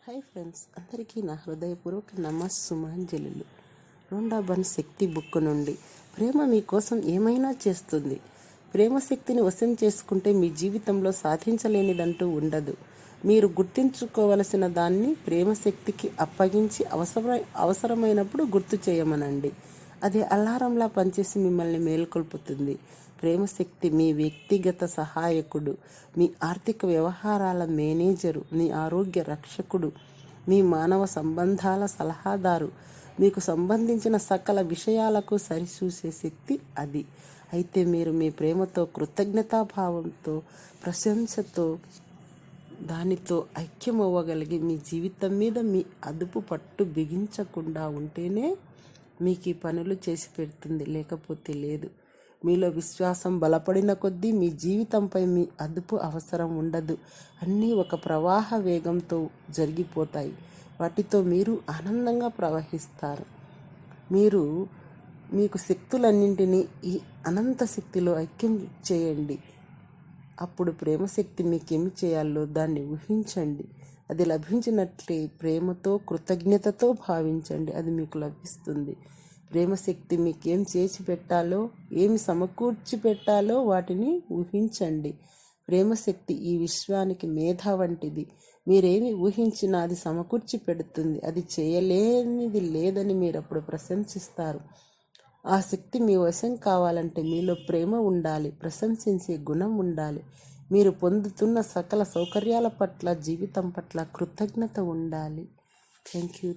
Hi friends, అందరికీ నా హృదయపూర్వక నమస్సుమాంజలు. రొండా బన్ శక్తి బుక్ నుండి. ప్రేమ మీకోసం ఏమైనా చేస్తుంది. ప్రేమ శక్తిని వశం చేసుకుంటే మీ జీవితంలో సాధించలేనిదంటూ ఉండదు. మీరు గుర్తించుకోవలసిన దాన్ని ప్రేమ శక్తికి అప్పగించి అవసరమైనప్పుడు గుర్తు చేయమనండి. అది అలారంలా పనిచేసి మిమ్మల్ని మేల్కొల్పుతుంది. ప్రేమశక్తి మీ వ్యక్తిగత సహాయకుడు, మీ ఆర్థిక వ్యవహారాల మేనేజరు, మీ ఆరోగ్య రక్షకుడు, మీ మానవ సంబంధాల సలహాదారు, మీకు సంబంధించిన సకల విషయాలకు సరిచూసే శక్తి అది. అయితే మీరు మీ ప్రేమతో, కృతజ్ఞతాభావంతో, ప్రశంసతో దానితో ఐక్యమవ్వగలిగి మీ జీవితం మీద మీ అదుపు పట్టు బిగించకుండా ఉంటేనే మీకు ఈ పనులు చేసి పెడుతుంది, లేకపోతే లేదు. మీలో విశ్వాసం బలపడిన కొద్దీ మీ జీవితంపై మీ అదుపు అవసరం ఉండదు. అన్నీ ఒక ప్రవాహ వేగంతో జరిగిపోతాయి. వాటితో మీరు ఆనందంగా ప్రవహిస్తారు. మీకు శక్తులన్నింటినీ ఈ అనంత శక్తిలో ఐక్యం చేయండి. అప్పుడు ప్రేమశక్తి మీకేమి చేయాలో దాన్ని ఊహించండి. అది లభించినట్లే ప్రేమతో, కృతజ్ఞతతో భావించండి. అది మీకు లభిస్తుంది. ప్రేమశక్తి మీకేం చేసి పెట్టాలో, ఏమి సమకూర్చి పెట్టాలో వాటిని ఊహించండి. ప్రేమశక్తి ఈ విశ్వానికి మేధ వంటిది. మీరేమి ఊహించినా అది సమకూర్చి పెడుతుంది. అది చేయలేనిది లేదని మీరు అప్పుడు ప్రశంసిస్తారు. ఆ శక్తి మీ వశం కావాలంటే మీలో ప్రేమ ఉండాలి, ప్రశంసించే గుణం ఉండాలి. మీరు పొందుతున్న సకల సౌకర్యాల పట్ల, జీవితం పట్ల కృతజ్ఞత ఉండాలి. Thank you.